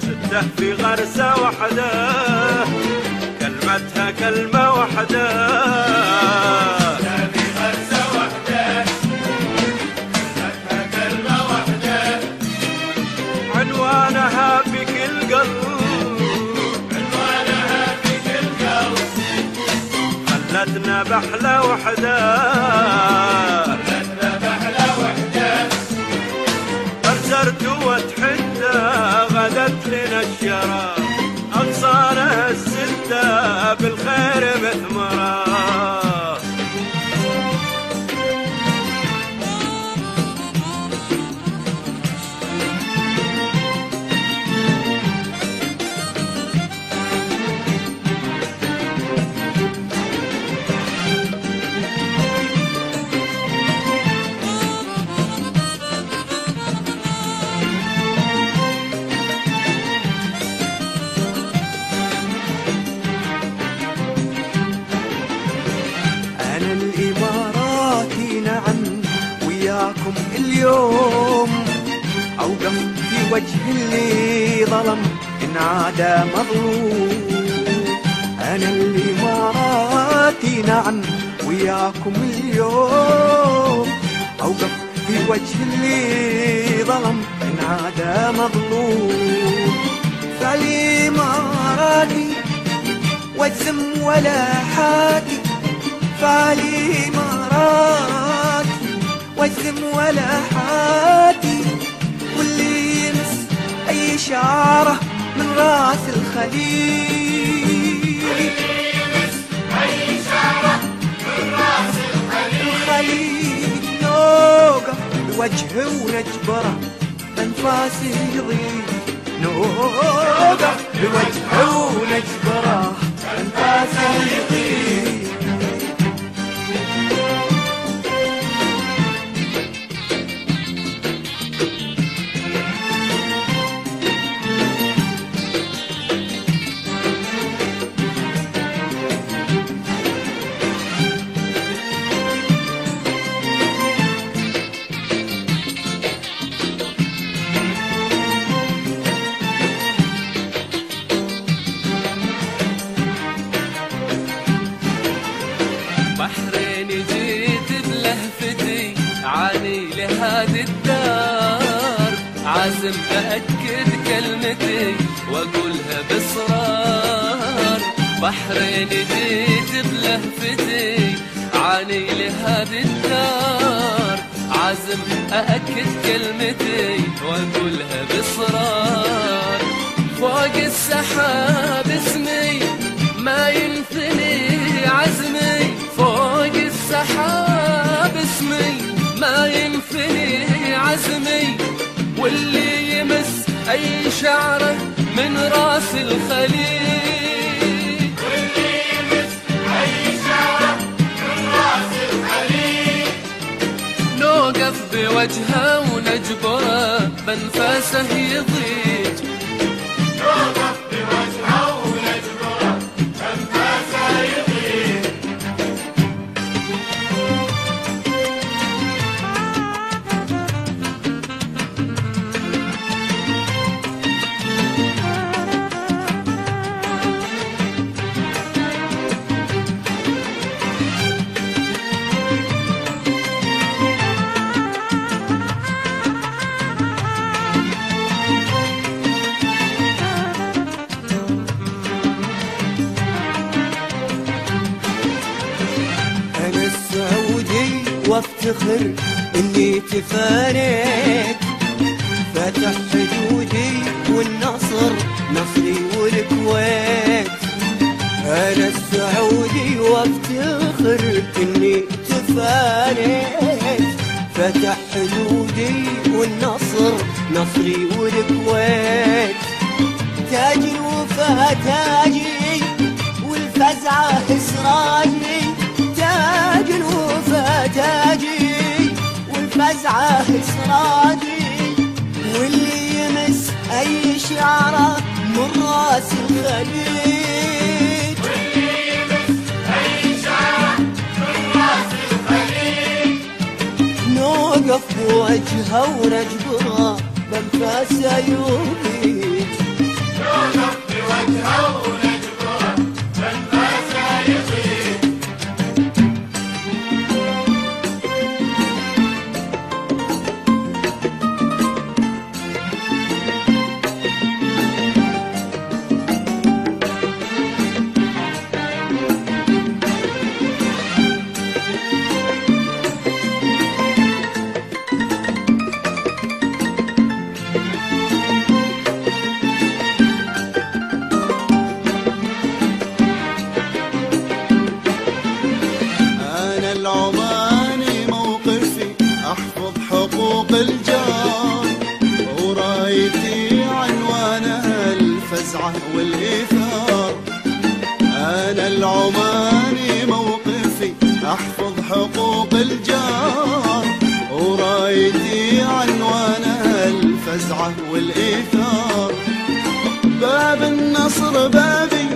سته في غرسة وحدة كلمتها كلمة وحدة، في غرسة وحدة كلمتها كلمة وحدة، عنوانها في كل قلب، عنوانها في كل قلب، خلتنا بحلة وحدة، خلتنا بحلة وحدة، برزرت وتحدى غدت لنا الشرى، أغصانها الستة بالخير مثمرة. أنا الإماراتي نعم وياكم اليوم، أوقف في وجه اللي ظلم إن عاد مظلوم. أنا الإماراتي نعم وياكم اليوم، أوقف في وجه اللي ظلم إن عاد مظلوم. فالإماراتي والذم ولا حاتي، فالإماراتي والذم ولا حاتي، واللي يمس أي شعرة من راس الخليل، أي شعرة من راس الخليل، نوقف بوجهه ونجبره أنفاسه يضيق، نوقف بوجهه ونجبره أنفاسه يضيق. بحرين جيت بلهفتي عاني لهذه الدار، عازم أأكد كلمتي وأقولها بإصرار. بحرين جيت بلهفتي عاني لهذه الدار، عازم أأكد كلمتي وأقولها بإصرار. فوق السحاب اسمي ما ينثني عزمي، فوق السحاب اسمي ما ينثني عزمي، واللي يمس أي شعرة من راس الخليل، واللي يمس أي شعرة من راس الخليل، نوقف بوجهه ونجبره بنفاسه يضيج، نوقف بوجهه ونجبره أنفاسه يضيق. أنا السعودي وافتخر إني تفانيت، فتح حدودي والنصر نصري والكويت. أنا السعودي وافتخر إني تفانيت، فتح حدودي والنصر نصري والكويت. تاج الوفا تاجي والفزعة إسراجي، تاج الوفا تاجي والفزعة إسراجي، واللي أي شعرة من راس الخليج. نوقف بوجهه ونجبره بانفاسه يضيج. نوقف بوجهه ونجبره بانفاسه يضيج. العماني موقفي أحفظ حقوق الجار، ورايتي عنوانها الفزعة والإيثار. أنا العماني موقفي أحفظ حقوق الجار، ورايتي عنوانها الفزعة والإيثار. باب النصر بابي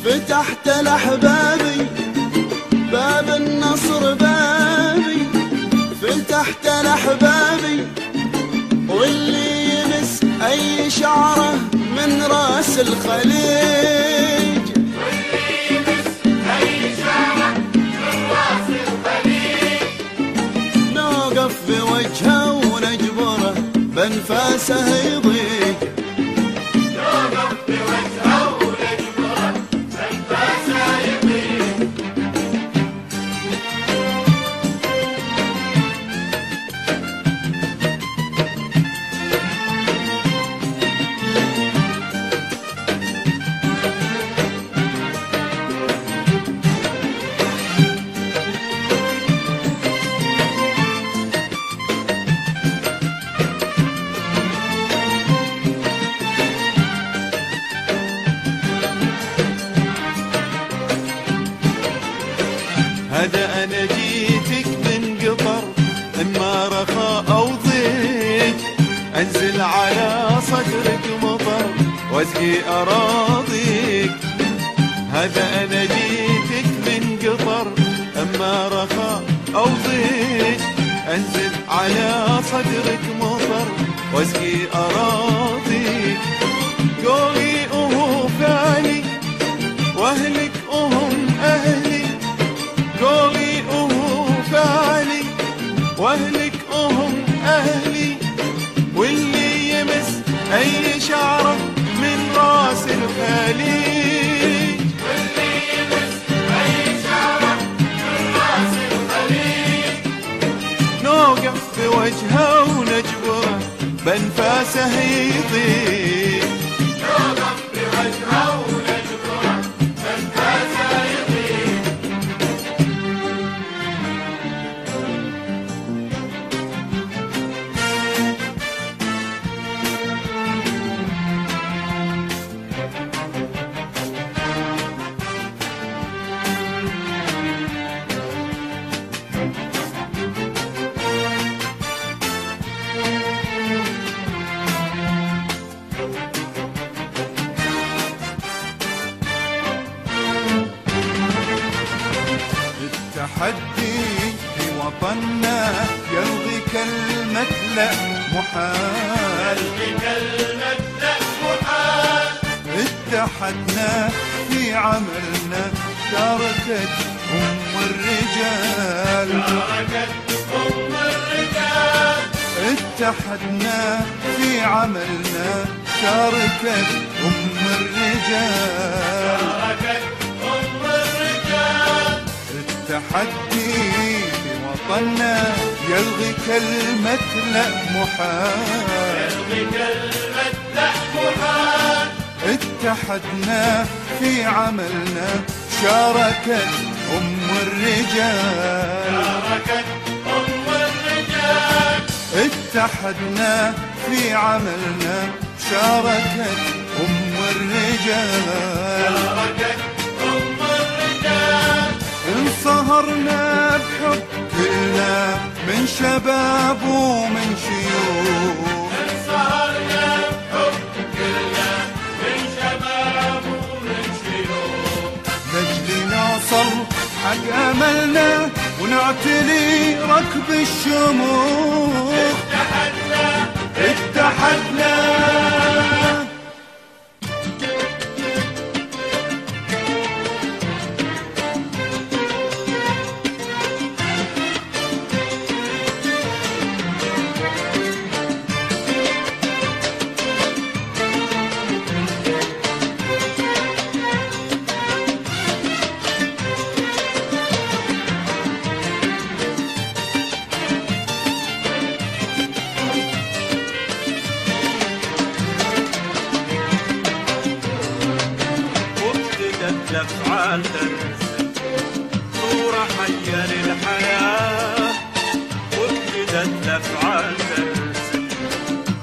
فتحت لأحبابي، باب النصر بابي فتحت لأحبابي، واللي يمس أي شعره من راس الخليج، واللي يمس أي شعره من راس الخليج. نوقف بوجهه ونجبره بانفاسه يضيج. نوقف بوجهه ونجبره بانفاسه يضيج. هذا أنا جيتك من قطر إما رخاء أو ضيق، أنزل على صدرك مطر واسقي أراضيك. هذا أنا جيتك من قطر إما رخاء أو ضيق، أنزل على صدرك مطر واسقي أراضيك. قولي أهو فاني وأهلك أهم أهلي، قولي أهو فاني وأهلك أهم أهلي، واللي يمس أي شعرة من راس الخليج، واللي يمس أي شعرة من راس الخليج. نوقف بوجهه ونجبره بانفاسه يضيق. نوقف بوجهه ونجبره بانفاسه يضيج. التحدي في وطننا يلغي كلمة لا محال، بكلمة لا محال. اتحدنا في عملنا شاركت الرجال، شاركت الرجال. اتحدنا في عملنا شاركت الرجال، شاركت الرجال. التحدي في وطننا يلغي كلمة لا محال، بكلمة لا محال. اتحدنا في عملنا شاركت الرجال، شاركت الرجال. اتحدنا في عملنا شاركت الرجال، شاركت الرجال. انصهرنا بحب كلنا من شباب ومن شيوخ، سهرنا بحب كلنا من شباب ومن شيوخ. لاجل نوصل حق املنا ونعتلي ركب الشموخ. اتحدنا الأفعال ترسم صورة حية للحياة. وابتدت الأفعال ترسم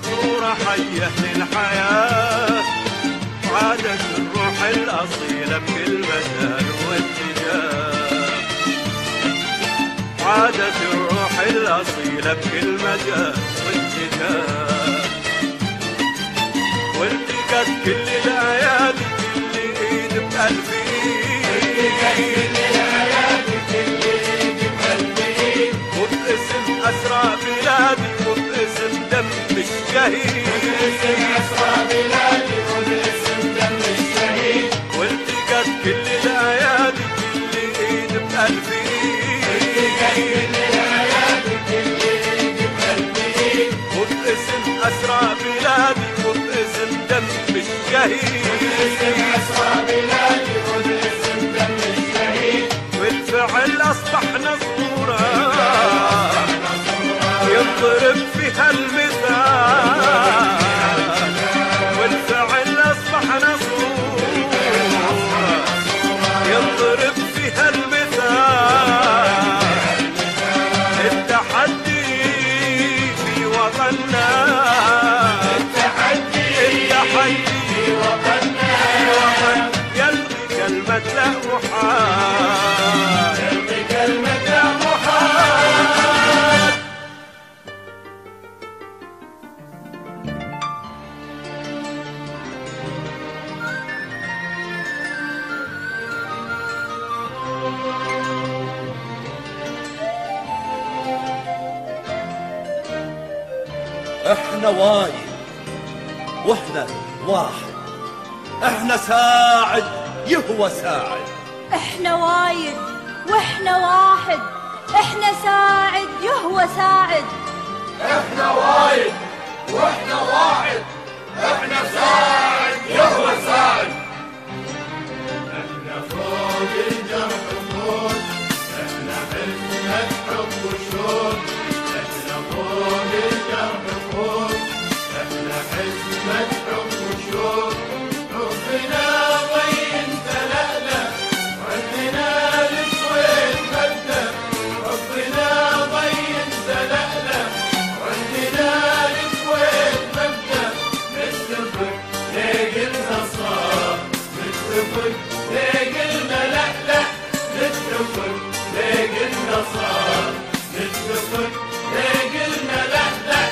صورة حية للحياة. عادت الروح الأصيلة بكل مجال واتجاه. عادت الروح الأصيلة بكل مجال واتجاه. والتقت كل الأيادي بقلبي. وباسم أسرى بلادي وباسم دم الشهيد. والتقت كل الأيادي كل إيد بقلبي. وباسم أسرى بلادي وباسم دم الشهيد. والفعل أصبحنا صورة يضرب فيها المثال. والفعل أصبحنا صورة يضرب فيها المثال. التحدي في وطننا. التحدي في وطننا. يلغي كلمة لا محال. يلغي كلمة لا محال. احنا وايد واحنا واحد. احنا ساعد يهوى ساعد. احنا وايد واحنا واحد. احنا ساعد يهوى ساعد. احنا وايد واحنا واحد. احنا ساعد يهوى ساعد. احنا فوق الجرح فوق. احنا حزمة حب وشوق. احنا فوق الجرح فوق. احنا حزمة حب وشوق. حبنا ضين تلألأ وعندنا للسويد مبدأ. حبنا ضين تلألأ وعندنا للسويد مبدأ. نتفق لقلنا صار. نتفق لقلنا لألأ. نتفق لقلنا صار. نتفق لقلنا لألأ.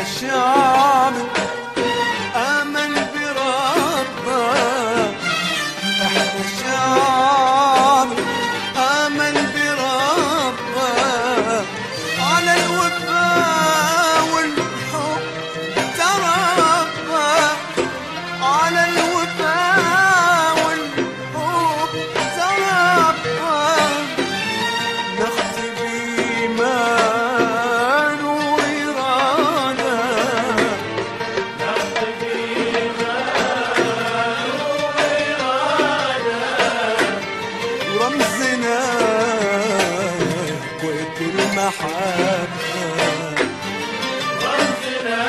الشعب آمن بربه. احنا الشعب آمن بربه. على الوفاء والحب تربى. على الوفاء والحب تربى. نختي بإيمان وإرادة. ورمزنا قوة المحبة. رمزنا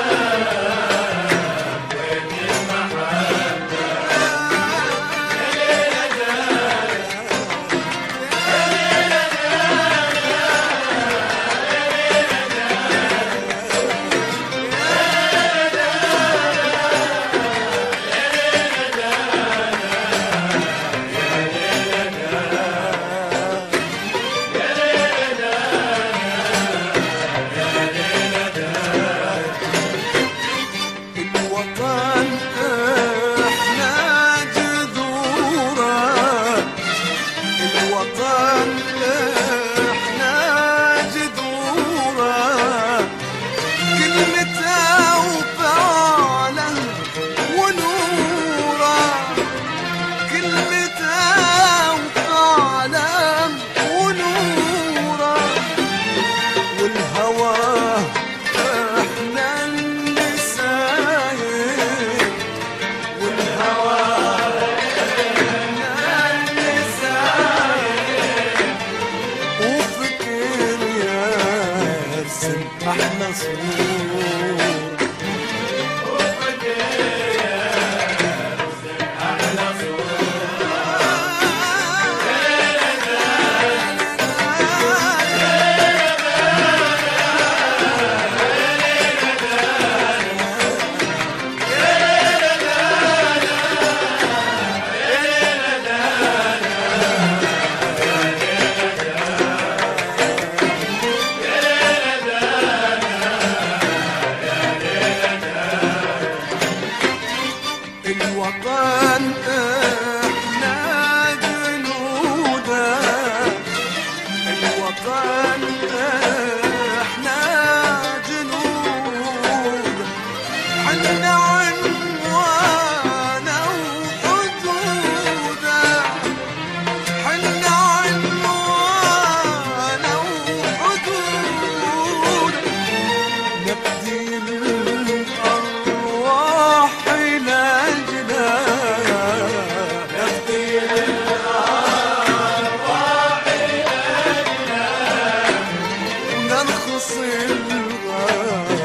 والهوى احنا اللي سايق والهوى احنا اللي سايق وفكر يرسم احلى صور الوطن احنا جنوده الوطن احنا جنوده حنا عنوانه وحدوده حنا عنوانه وحدوده نبدي الأرواح إلى الجنان نبدي الأرواح إلى الجنان ونرخص الغالي